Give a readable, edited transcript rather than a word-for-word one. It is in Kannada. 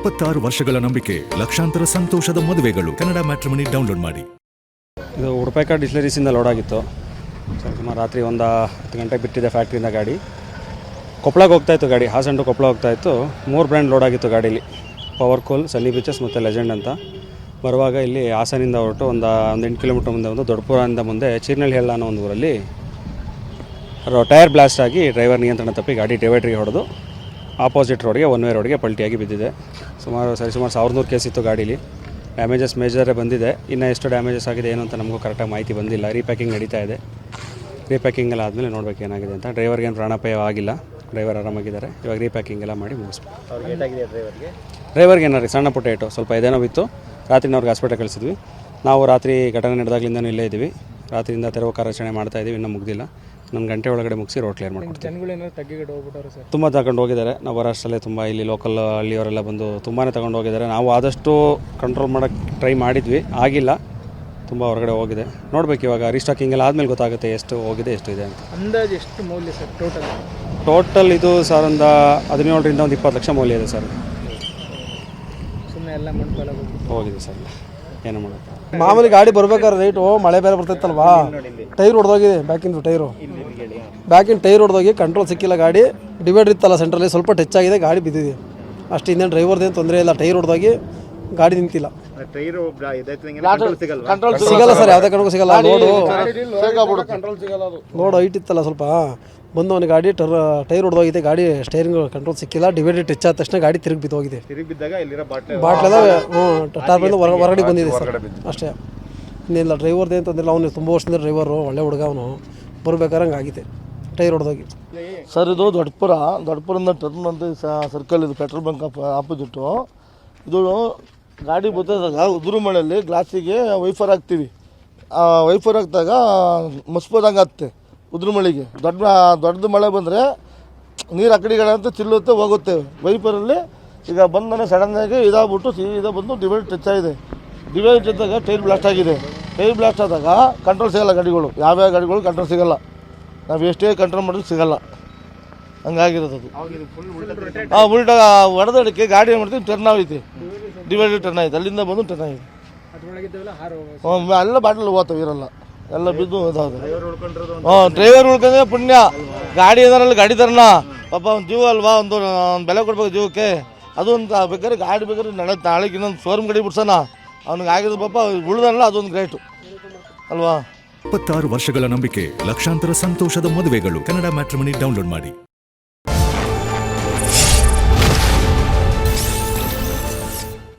26 ವರ್ಷಗಳ ನಂಬಿಕೆ, ಲಕ್ಷಾಂತರ ಸಂತೋಷದ ಮದುವೆಗಳು. ಕನ್ನಡ ಮ್ಯಾಟ್ರಿಮನಿ ಡೌನ್ಲೋಡ್ ಮಾಡಿ. ಇದು ಉಡುಪೇಕಾಡ್ ಡಿಸ್ಲರೀಸಿಂದ ಲೋಡ್ ಆಗಿತ್ತು. ಸುಮಾರು ರಾತ್ರಿ ಒಂದು 10 ಗಂಟೆಗೆ ಬಿಟ್ಟಿದೆ ಫ್ಯಾಕ್ಟ್ರಿಯಿಂದ ಗಾಡಿ. ಕೊಪ್ಪಳಕ್ಕೆ ಹೋಗ್ತಾಯಿತ್ತು ಗಾಡಿ, ಹಾಸನ ಟು ಕೊಪ್ಪಳ ಹೋಗ್ತಾಯಿತ್ತು. 3 ಬ್ರ್ಯಾಂಡ್ ಲೋಡ್ ಆಗಿತ್ತು ಗಾಡೀಲಿ, ಪವರ್ ಕೂಲ್, ಸನ್ನಿ ಬೀಚಸ್ ಮತ್ತು ಲೆಜೆಂಡ್ ಅಂತ. ಬರುವಾಗ ಇಲ್ಲಿ ಹಾಸನಿಂದ ಹೊರಟು ಒಂದು 8 ಕಿಲೋಮೀಟರ್ ಮುಂದೆ ಒಂದು ದೊಡ್ಡಪುರದಿಂದ ಮುಂದೆ ಚೀರ್ನಳ್ಳಿ ಹೆಳ್ಳ ಅನ್ನೋ ಒಂದು ಊರಲ್ಲಿ ಟೈರ್ ಬ್ಲಾಸ್ಟ್ ಆಗಿ ಡ್ರೈವರ್ ನಿಯಂತ್ರಣ ತಪ್ಪಿ ಗಾಡಿ ಡಿವೈಡ್ರಿಗೆ ಹೊಡೆದು ಆಪೋಸಿಟ್ ರೋಡ್ಗೆ, ಒನ್ ವೇ ರೋಡ್ಗೆ ಪಲ್ಟಿಯಾಗಿ ಬಿದ್ದಿದೆ. ಸುಮಾರು 1,400 ಕೇಸ್ ಇತ್ತು ಗಾಡೀಲಿ. ಡ್ಯಾಮೇಜಸ್ ಮೇಜರೇ ಬಂದಿದೆ. ಇನ್ನು ಎಷ್ಟು ಡ್ಯಾಮೇಜಸ್ ಆಗಿದೆ ಏನು ಅಂತ ನಮಗೂ ಕರೆಕ್ಟಾಗಿ ಮಾಹಿತಿ ಬಂದಿಲ್ಲ. ರೀಪ್ಯಾಕಿಂಗ್ ನಡೀತಾ ಇದೆ. ರೀಪ್ಯಾಕಿಂಗ್ ಎಲ್ಲ ಆದಮೇಲೆ ನೋಡ್ಬೇಕು ಏನಾಗಿದೆ ಅಂತ. ಡ್ರೈವರ್ಗೇನು ಪ್ರಾಣಾಪಾಯ ಆಗಿಲ್ಲ, ಡ್ರೈವರ್ ಆರಾಮಾಗಿದ್ದಾರೆ. ಇವಾಗ ರೀಪ್ಯಾಕಿಂಗ್ ಎಲ್ಲ ಮಾಡಿ ಮುಗಿಸ್ಬೇಕು. ಡ್ರೈವರ್ಗೆ ಏನಾರು ಸಣ್ಣ ಪುಟ್ಟ ಏಟು ಸ್ವಲ್ಪ ಇದೇನೋ ಇತ್ತು. ರಾತ್ರಿನವ್ರಿಗೆ ಹಾಸ್ಪಿಟಲ್ ಕಳಿಸಿದ್ವಿ. ನಾವು ರಾತ್ರಿ ಘಟನೆ ನಡೆದಾಗಲಿಂದನೂ ಇಲ್ಲೇ ಇದ್ದೀವಿ. ರಾತ್ರಿಯಿಂದ ತೆರವು ಕಾರ್ಯಾಚರಣೆ ಮಾಡ್ತಾಯಿದ್ದೀವಿ. ಇನ್ನೂ ಮುಗ್ದಿಲ್ಲ. ಒಂದು ಗಂಟೆ ಒಳಗಡೆ ಮುಗಿಸಿ ರೋಡ್ ಕ್ಲಿಯರ್ ಮಾಡ್ಕೊಡ್ತೀವಿ. ತುಂಬ ತಗೊಂಡು ಹೋಗಿದ್ದಾರೆ. ನಾವು ಬರೋಷ್ಟಲ್ಲೇ ತುಂಬ ಇಲ್ಲಿ ಲೋಕಲ್ ಹಳ್ಳಿಯವರೆಲ್ಲ ಬಂದು ತುಂಬಾ ತಗೊಂಡು ಹೋಗಿದ್ದಾರೆ. ನಾವು ಆದಷ್ಟು ಕಂಟ್ರೋಲ್ ಮಾಡೋಕ್ಕೆ ಟ್ರೈ ಮಾಡಿದ್ವಿ, ಆಗಿಲ್ಲ. ತುಂಬ ಹೊರಗಡೆ ಹೋಗಿದೆ. ನೋಡ್ಬೇಕು ಇವಾಗ ರೀಸ್ಟಾಕಿಂಗ್ ಎಲ್ಲ ಆದಮೇಲೆ ಗೊತ್ತಾಗುತ್ತೆ ಎಷ್ಟು ಹೋಗಿದೆ ಎಷ್ಟು ಇದೆ ಅಂತ. ಅಂದಾಜು ಎಷ್ಟು ಮೌಲ್ಯ ಸರ್ ಟೋಟಲ್ ಇದು ಸರ್ ಒಂದು 17ರಿಂದ ಒಂದು 20 ಲಕ್ಷ ಮೌಲ್ಯ ಇದೆ ಸರ್. ಸುಮ್ಮನೆ ಎಲ್ಲ ಹೋಗಿದೆ ಸರ್, ಏನು ಮಾಡೋದು. ಮಾಮೂಲಿ ಗಾಡಿ ಬರ್ಬೇಕಾದ್ರೆ ರೈಟು ಮಳೆ ಬೇರೆ ಬರ್ತೈತಲ್ವಾ, ಟೈರ್ ಹೊಡೆದೋಗಿದೆ. ಬ್ಯಾಕಿಂದು ಟೈರ್ ಹೊಡೆದೋಗಿ ಕಂಟ್ರೋಲ್ ಸಿಕ್ಕಿಲ್ಲ. ಗಾಡಿ ಡಿವೈಡರ್ ಇತ್ತಲ್ಲ ಸೆಂಟ್ರಲ್ಲಿ, ಸ್ವಲ್ಪ ಟಚ್ ಆಗಿದೆ, ಗಾಡಿ ಬಿದ್ದಿದೆ ಅಷ್ಟು. ಇನ್ನೇನು ಡ್ರೈವರ್ದೇನು ತೊಂದರೆ ಇಲ್ಲ. ಟೈರ್ ಹೊಡೆದೋಗಿ ಗಾಡಿ ನಿಂತಿಲ್ಲ. ಸಿಗಲ್ಲ ಸರ್, ಯಾವುದೇ ಕಾರಣಕ್ಕೂ ಸಿಗಲ್ಲ. ಲೋಡ್ ಹೈಟ್ ಇತ್ತಲ್ಲ ಸ್ವಲ್ಪ, ಬಂದು ಅವನಿಗೆ ಗಾಡಿ ಟೈರ್ ಹೊಡೆದೋಗಿದೆ. ಗಾಡಿ ಸ್ಟೇರಿಂಗ್ ಕಂಟ್ರೋಲ್ ಸಿಕ್ಕಿಲ್ಲ. ಡಿವೈಡರ್ ಟಚ್ ಆದ ತಕ್ಷಣ ಗಾಡಿ ತಿರುಗಿ ಬಿದ್ದೋಗಿದೆ. ಬಾಟ್ಲೆಲ್ಲ ಟಾರ್ಪಿಂದ ಹೊರಗಡೆ ಬಂದಿದೆ ಸರ್, ಅಷ್ಟೇ. ಇನ್ನಿಲ್ಲ. ಡ್ರೈವರ್ದೇನು ತೊಂದರೆ. ಅವನು ತುಂಬ ವರ್ಷದಿಂದ ಡ್ರೈವರು, ಒಳ್ಳೆ ಹುಡುಗ ಅವನು. ಬರ್ಬೇಕಾದ್ರೆ ಹಂಗೆ ಆಗಿದೆ, ಟೈರ್ ಹೊಡೆದೋಗಿ. ಸರ್ ಇದು ದೊಡ್ಡಪುರದಿಂದ ಟರ್ನ್ ಅಂತ ಸರ್ಕಲ್ ಇದು, ಪೆಟ್ರೋಲ್ ಬಂಕ್ ಆಪೋಸಿಟ್ಟು. ಇದು ಗಾಡಿ ಬರ್ತದಾಗ ಉದುರು ಮಳೆಯಲ್ಲಿ ಗ್ಲಾಸಿಗೆ ವೈಫರ್ ಹಾಕ್ತೀವಿ. ವೈಫರ್ ಹಾಕಿದಾಗ ಮಸ್ಬೋದಂಗೆ ಆಗ್ತದೆ ಉದುರು ಮಳೆಗೆ. ದೊಡ್ಡದು ಮಳೆ ಬಂದರೆ ನೀರು ಆ ಕಡೆಗಡೆ ಅಂತ ಚಿಲ್ಲುತ್ತೆ, ಹೋಗುತ್ತೆ. ವೈಫರಲ್ಲಿ ಈಗ ಬಂದರೆ ಸಡನ್ನಾಗಿ ಇದಾಗ್ಬಿಟ್ಟು ಸೀದಾ ಬಂದು ಡಿವೈಡ್ ಟಚ್ ಆಗಿದೆ. ಡಿವೈಡ್ ಟಚ್ ಆದಾಗ ಟೈರ್ ಬ್ಲಾಸ್ಟ್ ಆಗಿದೆ. ಟೈರ್ ಬ್ಲಾಸ್ಟ್ ಆದಾಗ ಕಂಟ್ರೋಲ್ ಸಿಗೋಲ್ಲ ಗಾಡಿಗಳು, ಯಾವ್ಯಾವ ಗಾಡಿಗಳು ಕಂಟ್ರೋಲ್ ಸಿಗೋಲ್ಲ. ನಾವು ಎಷ್ಟೇ ಕಂಟ್ರೋಲ್ ಮಾಡಿದ್ರೆ ಸಿಗೋಲ್ಲ, ಹಂಗಾಗಿರೋದು ಅದು. ಉಲ್ಟಾ ಹೊಡೆದಕ್ಕೆ ಗಾಡಿ ಏನು ಮಾಡ್ತೀವಿ, ಟರ್ನ್ ಆಗೈತಿ, ಡಿವೈಡರ್ ಟರ್ನ್ ಆಯ್ತು, ಅಲ್ಲಿಂದ ಬಂದು ಟರ್ನ್ ಆಗಿದೆ. ಎಲ್ಲ ಬಾಟ್ಲ್ ಹೋಗ್ತಾವೆ, ಇರಲ್ಲ, ಎಲ್ಲ ಬಿದ್ದು ಇದಾವೆ. ಡ್ರೈವರ್ ಉಳ್ಕೊಂಡ್ರೆ ಪುಣ್ಯ. ಗಾಡಿ ಏನಾರಲ್ಲ, ಗಾಡಿ ತರನ ಪಾಪ ಒಂದು ಜೀವ ಅಲ್ವಾ, ಒಂದು ಬೆಲೆ ಕೊಡ್ಬೇಕು ಜೀವಕ್ಕೆ. ಅದು ಒಂದು ಬೇಕಾದ್ರೆ ಗಾಡಿ ಬೇಕಾದ್ರೆ ನಾಳೆಗೆ ಇನ್ನೊಂದು ಶೋರೂಮ್ ಗಾಡಿ ಬಿಡ್ಸೋಣ. ಅವ್ನಿಗೆ ಆಗಿದ್ದು ಪಾಪ ಉಳ್ದಲ್ಲ, ಅದೊಂದು ಗ್ರೇಟು ಅಲ್ವಾ. 26 ವರ್ಷಗಳ ನಂಬಿಕೆ, ಲಕ್ಷಾಂತರ ಸಂತೋಷದ ಮದುವೆಗಳು. ಕನ್ನಡ ಮ್ಯಾಟ್ರಿಮನಿ ಡೌನ್ಲೋಡ್ ಮಾಡಿ.